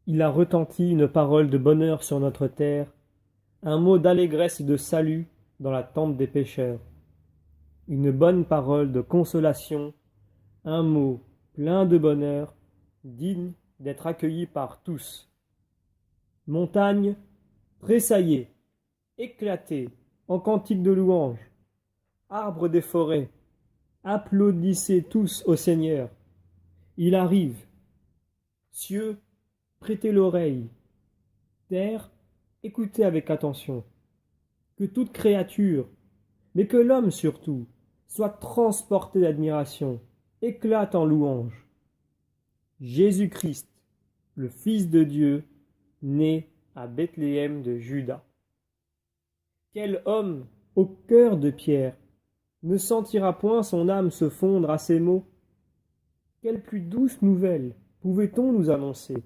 Il a retenti une parole de bonheur sur notre terre, un mot d'allégresse et de salut dans la tente des pécheurs. Une bonne parole de consolation, un mot plein de bonheur, digne d'être accueilli par tous. Montagne, tressaillez, éclatez en cantiques de louange. Arbres des forêts, applaudissez tous au Seigneur. Il arrive. Cieux, prêtez l'oreille. Terre, écoutez avec attention. Que toute créature, mais que l'homme surtout, soit transporté d'admiration, éclate en louange. Jésus-Christ, le Fils de Dieu, né à Bethléem de Juda. Quel homme, au cœur de pierre, ne sentira point son âme se fondre à ces mots? Quelle plus douce nouvelle pouvait-on nous annoncer?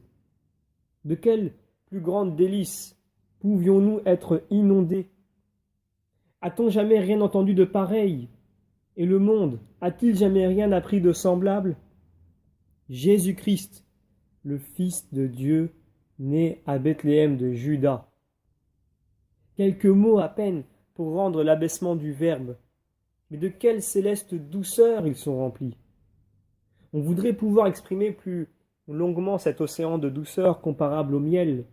De quelle plus grande délice pouvions-nous être inondés? A-t-on jamais rien entendu de pareil? Et le monde a-t-il jamais rien appris de semblable? Jésus-Christ, le Fils de Dieu, né à Bethléem de Juda. Quelques mots à peine pour rendre l'abaissement du Verbe, mais de quelle céleste douceur ils sont remplis. On voudrait pouvoir exprimer plus longuement cet océan de douceur comparable au miel,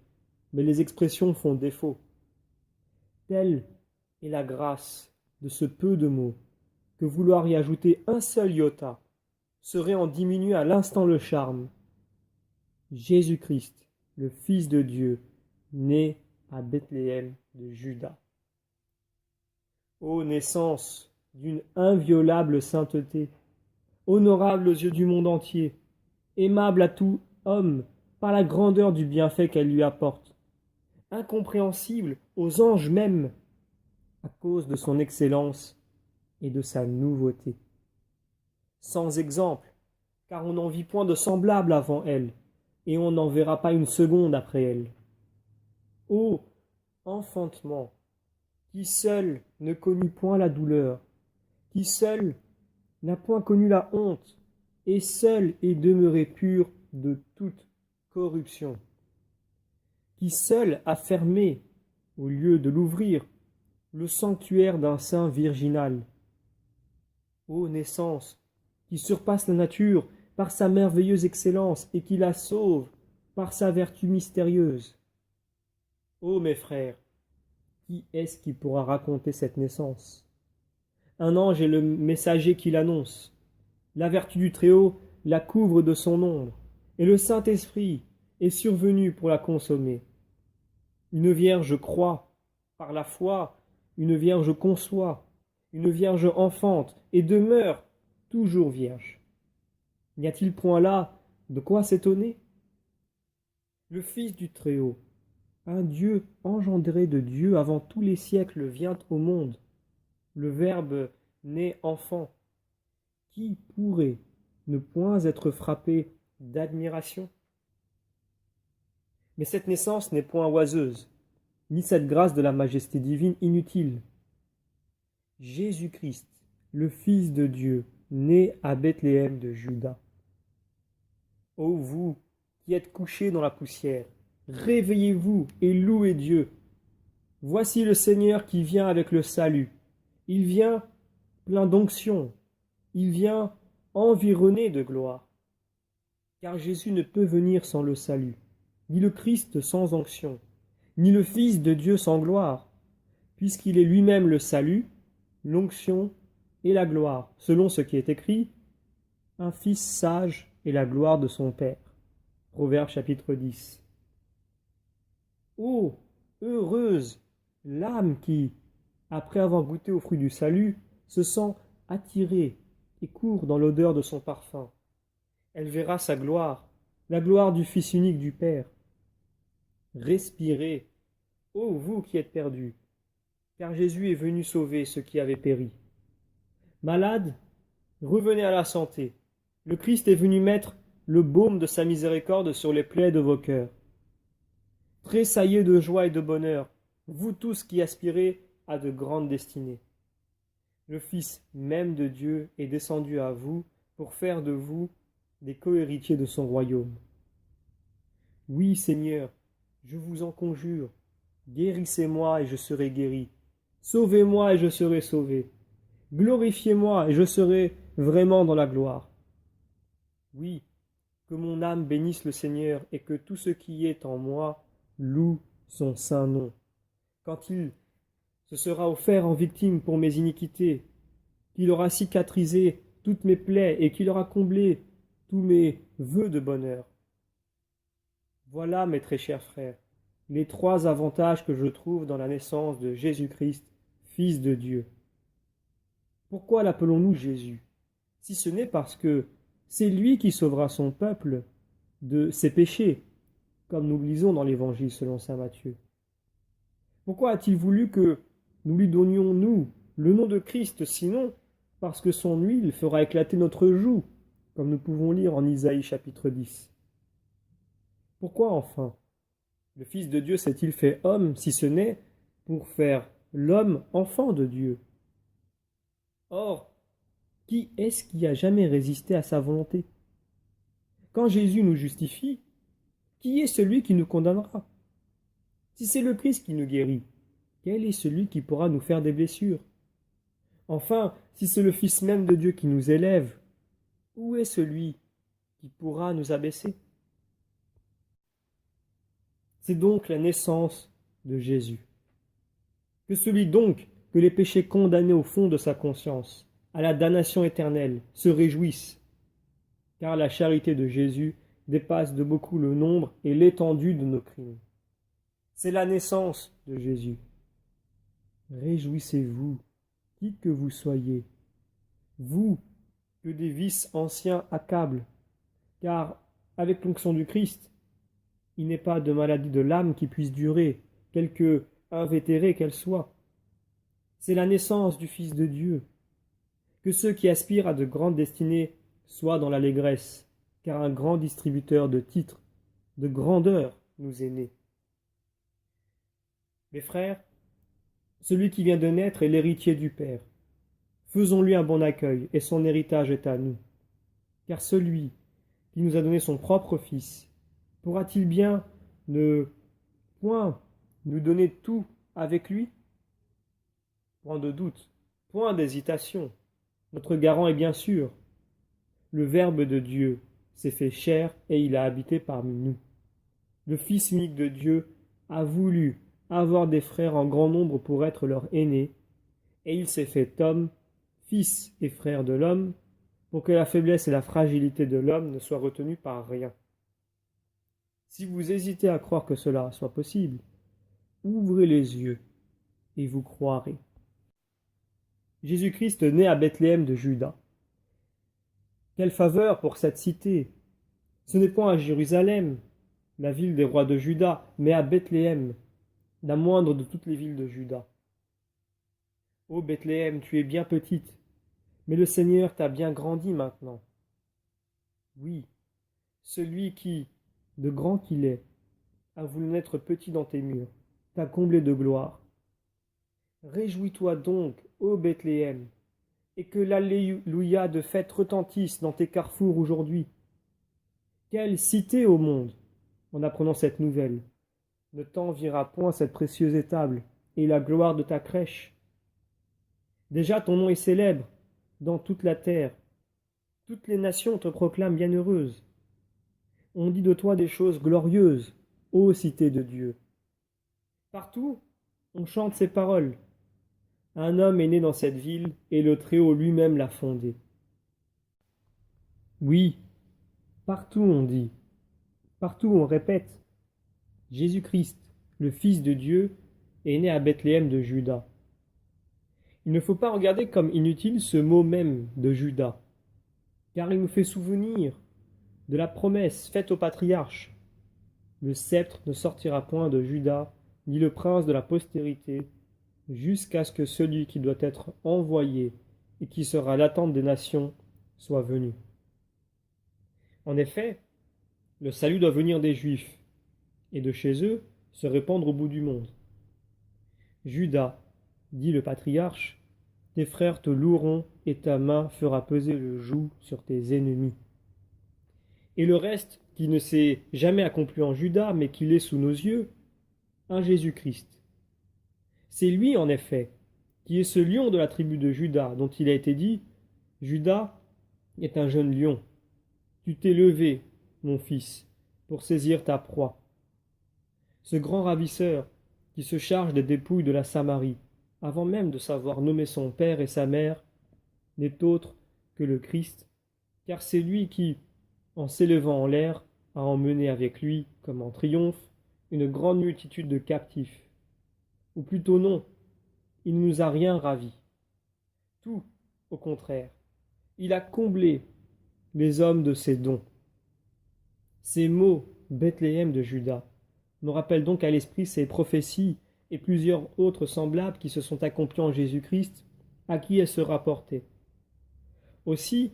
mais les expressions font défaut. Telle est la grâce de ce peu de mots, que vouloir y ajouter un seul iota serait en diminuer à l'instant le charme. Jésus-Christ, le Fils de Dieu, né à Bethléem de Juda. Ô naissance d'une inviolable sainteté, honorable aux yeux du monde entier, aimable à tout homme par la grandeur du bienfait qu'elle lui apporte, incompréhensible aux anges même, à cause de son excellence et de sa nouveauté. Sans exemple, car on n'en vit point de semblable avant elle, et on n'en verra pas une seconde après elle. Ô enfantement, qui seul ne connut point la douleur, qui seul n'a point connu la honte, et seul est demeuré pur de toute corruption, qui seul a fermé, au lieu de l'ouvrir, le sanctuaire d'un sein virginal. Ô naissance, qui surpasse la nature par sa merveilleuse excellence et qui la sauve par sa vertu mystérieuse. Ô mes frères, qui est-ce qui pourra raconter cette naissance? Un ange est le messager qui l'annonce. La vertu du Très-Haut la couvre de son ombre, et le Saint-Esprit est survenu pour la consommer. Une vierge croit, par la foi, une vierge conçoit, une vierge enfante, et demeure toujours vierge. N'y a-t-il point là de quoi s'étonner? Le Fils du Très-Haut, un Dieu engendré de Dieu avant tous les siècles, vient au monde. Le Verbe né enfant. Qui pourrait ne point être frappé d'admiration? Mais cette naissance n'est point oiseuse, ni cette grâce de la majesté divine inutile. Jésus-Christ, le Fils de Dieu, né à Bethléem de Juda. Ô vous qui êtes couchés dans la poussière, réveillez-vous et louez Dieu. Voici le Seigneur qui vient avec le salut. Il vient plein d'onction. Il vient environné de gloire. Car Jésus ne peut venir sans le salut, ni le Christ sans onction, ni le Fils de Dieu sans gloire, puisqu'il est lui-même le salut, l'onction et la gloire, selon ce qui est écrit, un fils sage est la gloire de son Père. Proverbe chapitre 10. Ô heureuse l'âme qui, après avoir goûté au fruit du salut, se sent attirée et court dans l'odeur de son parfum. Elle verra sa gloire, la gloire du Fils unique du Père. Respirez, ô vous qui êtes perdus, car Jésus est venu sauver ceux qui avaient péri. Malades, revenez à la santé. Le Christ est venu mettre le baume de sa miséricorde sur les plaies de vos cœurs. Tressaillez de joie et de bonheur, vous tous qui aspirez à de grandes destinées. Le Fils même de Dieu est descendu à vous pour faire de vous des cohéritiers de son royaume. Oui, Seigneur, je vous en conjure, guérissez-moi et je serai guéri. Sauvez-moi et je serai sauvé. Glorifiez-moi et je serai vraiment dans la gloire. Oui, que mon âme bénisse le Seigneur et que tout ce qui est en moi loue son saint nom. Quand il se sera offert en victime pour mes iniquités, qu'il aura cicatrisé toutes mes plaies et qu'il aura comblé tous mes vœux de bonheur. Voilà, mes très chers frères, les trois avantages que je trouve dans la naissance de Jésus-Christ, Fils de Dieu. Pourquoi l'appelons-nous Jésus? Si ce n'est parce que c'est lui qui sauvera son peuple de ses péchés, comme nous le lisons dans l'Évangile selon saint Matthieu. Pourquoi a-t-il voulu que nous lui donnions, nous, le nom de Christ, sinon parce que son huile fera éclater notre joug, comme nous pouvons lire en Isaïe chapitre 10. Pourquoi enfin le Fils de Dieu s'est-il fait homme, si ce n'est pour faire l'homme enfant de Dieu? Or, qui est-ce qui a jamais résisté à sa volonté? Quand Jésus nous justifie, qui est celui qui nous condamnera? Si c'est le Christ qui nous guérit, quel est celui qui pourra nous faire des blessures? Enfin, si c'est le Fils même de Dieu qui nous élève, où est celui qui pourra nous abaisser? C'est donc la naissance de Jésus. Que celui donc que les péchés condamnés au fond de sa conscience, à la damnation éternelle, se réjouisse, car la charité de Jésus dépasse de beaucoup le nombre et l'étendue de nos crimes. C'est la naissance de Jésus. Réjouissez-vous, qui que vous soyez, vous que des vices anciens accablent, car avec l'onction du Christ, il n'est pas de maladie de l'âme qui puisse durer, quelque invétérée qu'elle soit. C'est la naissance du Fils de Dieu. Que ceux qui aspirent à de grandes destinées soient dans l'allégresse, car un grand distributeur de titres, de grandeur nous est né. Mes frères, celui qui vient de naître est l'héritier du Père. Faisons-lui un bon accueil, et son héritage est à nous. Car celui qui nous a donné son propre Fils, pourra-t-il bien ne point nous donner tout avec lui? Point de doute, point d'hésitation. Notre garant est bien sûr. Le Verbe de Dieu s'est fait chair et il a habité parmi nous. Le Fils unique de Dieu a voulu avoir des frères en grand nombre pour être leur aîné, et il s'est fait homme, fils et frère de l'homme, pour que la faiblesse et la fragilité de l'homme ne soient retenues par rien. Si vous hésitez à croire que cela soit possible, ouvrez les yeux et vous croirez. Jésus-Christ naît à Bethléem de Juda. Quelle faveur pour cette cité! Ce n'est point à Jérusalem, la ville des rois de Juda, mais à Bethléem, la moindre de toutes les villes de Juda. Ô Bethléem, tu es bien petite, mais le Seigneur t'a bien grandi maintenant. Oui, celui qui, de grand qu'il est, a voulu naître petit dans tes murs, t'a comblé de gloire. Réjouis-toi donc, ô Bethléem, et que l'alléluia de fête retentisse dans tes carrefours aujourd'hui. Quelle cité au monde, en apprenant cette nouvelle, ne t'enviera point cette précieuse étable et la gloire de ta crèche. Déjà ton nom est célèbre dans toute la terre. Toutes les nations te proclament bienheureuse. On dit de toi des choses glorieuses, ô cité de Dieu. Partout, on chante ces paroles. Un homme est né dans cette ville, et le Très-Haut lui-même l'a fondée. Oui, partout on dit, partout on répète, Jésus-Christ, le Fils de Dieu, est né à Bethléem de Juda. Il ne faut pas regarder comme inutile ce mot même de Juda, car il nous fait souvenir de la promesse faite au patriarche. Le sceptre ne sortira point de Juda, ni le prince de la postérité, jusqu'à ce que celui qui doit être envoyé et qui sera l'attente des nations soit venu. En effet, le salut doit venir des Juifs, et de chez eux se répandre au bout du monde. Judas, dit le patriarche, tes frères te loueront et ta main fera peser le joug sur tes ennemis. et le reste qui ne s'est jamais accompli en Juda, mais qui l'est sous nos yeux, un Jésus-Christ. C'est lui, en effet, qui est ce lion de la tribu de Juda, dont il a été dit, Juda est un jeune lion. Tu t'es levé, mon fils, pour saisir ta proie. Ce grand ravisseur, qui se charge des dépouilles de la Samarie, avant même de savoir nommer son père et sa mère, n'est autre que le Christ, car c'est lui qui, en s'élevant en l'air, a emmené avec lui, comme en triomphe, une grande multitude de captifs. Ou plutôt non, il ne nous a rien ravis. Tout, au contraire, il a comblé les hommes de ses dons. Ces mots, Bethléem de Juda, me rappellent donc à l'esprit ces prophéties et plusieurs autres semblables qui se sont accomplies en Jésus-Christ, à qui elles se rapportaient. Aussi,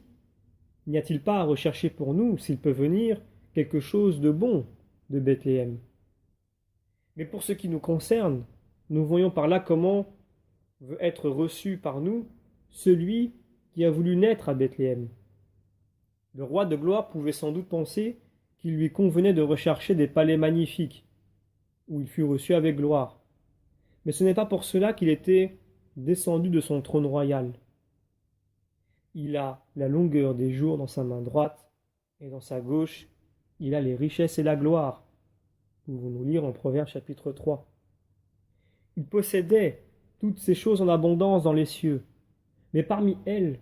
n'y a-t-il pas à rechercher pour nous, s'il peut venir, quelque chose de bon de Bethléem? Mais pour ce qui nous concerne, nous voyons par là comment veut être reçu par nous celui qui a voulu naître à Bethléem. Le roi de gloire pouvait sans doute penser qu'il lui convenait de rechercher des palais magnifiques, où il fut reçu avec gloire. Mais ce n'est pas pour cela qu'il était descendu de son trône royal. Il a la longueur des jours dans sa main droite, et dans sa gauche, il a les richesses et la gloire. Pouvons-nous lire en Proverbe chapitre 3. Il possédait toutes ces choses en abondance dans les cieux, mais parmi elles,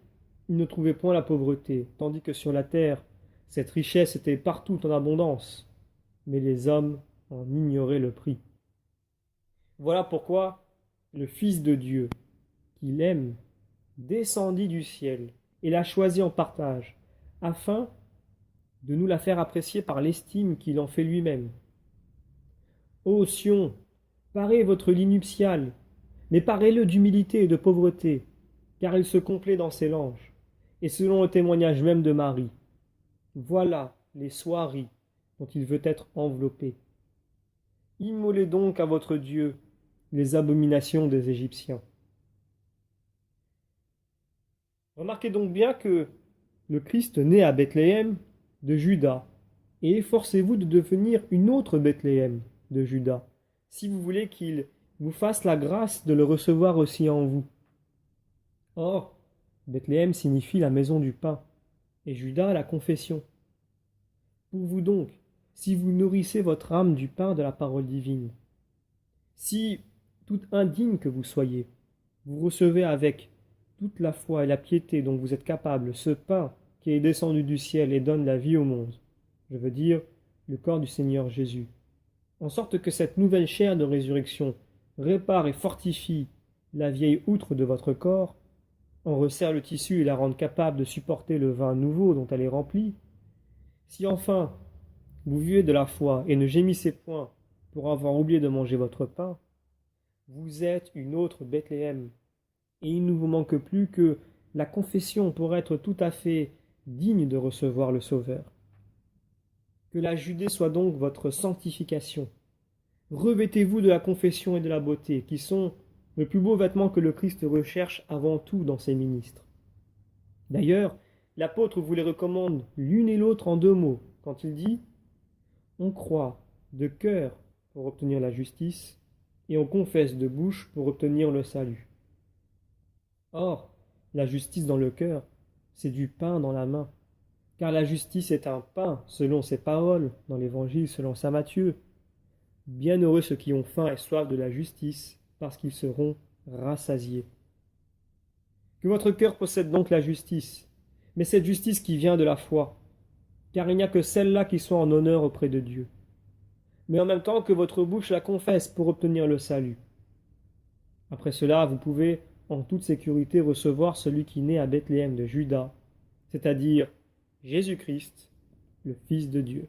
il ne trouvait point la pauvreté, tandis que sur la terre, cette richesse était partout en abondance, mais les hommes en ignoraient le prix. Voilà pourquoi le Fils de Dieu, qu'il aime, descendit du ciel et l'a choisi en partage, afin de nous la faire apprécier par l'estime qu'il en fait lui-même. Ô Sion, parez votre lit nuptial, mais parez-le d'humilité et de pauvreté, car il se complaît dans ses langes, et selon le témoignage même de Marie. Voilà les soieries dont il veut être enveloppé. Immolez donc à votre Dieu les abominations des Égyptiens. Remarquez donc bien que le Christ naît à Bethléem de Juda, et efforcez-vous de devenir une autre Bethléem de Juda, si vous voulez qu'il vous fasse la grâce de le recevoir aussi en vous. Or, Bethléem signifie la maison du pain, et Juda la confession. Pour vous donc, si vous nourrissez votre âme du pain de la parole divine, si, tout indigne que vous soyez, vous recevez avec toute la foi et la piété dont vous êtes capable ce pain qui est descendu du ciel et donne la vie au monde, je veux dire le corps du Seigneur Jésus, en sorte que cette nouvelle chair de résurrection répare et fortifie la vieille outre de votre corps, en resserre le tissu et la rende capable de supporter le vin nouveau dont elle est remplie, si enfin vous vivez de la foi et ne gémissez point pour avoir oublié de manger votre pain, vous êtes une autre Bethléem, et il ne vous manque plus que la confession pour être tout à fait digne de recevoir le Sauveur. Que la Judée soit donc votre sanctification. Revêtez-vous de la confession et de la beauté, qui sont le plus beau vêtement que le Christ recherche avant tout dans ses ministres. D'ailleurs, l'apôtre vous les recommande l'une et l'autre en 2 mots, quand il dit « On croit de cœur pour obtenir la justice, et on confesse de bouche pour obtenir le salut. » Or, la justice dans le cœur, c'est du pain dans la main, car la justice est un pain selon ses paroles dans l'Évangile selon saint Matthieu. Bienheureux ceux qui ont faim et soif de la justice, parce qu'ils seront rassasiés. Que votre cœur possède donc la justice, mais cette justice qui vient de la foi, car il n'y a que celle-là qui soit en honneur auprès de Dieu. Mais en même temps que votre bouche la confesse pour obtenir le salut. Après cela, vous pouvez en toute sécurité recevoir celui qui naît à Bethléem de Juda, c'est-à-dire Jésus-Christ, le Fils de Dieu.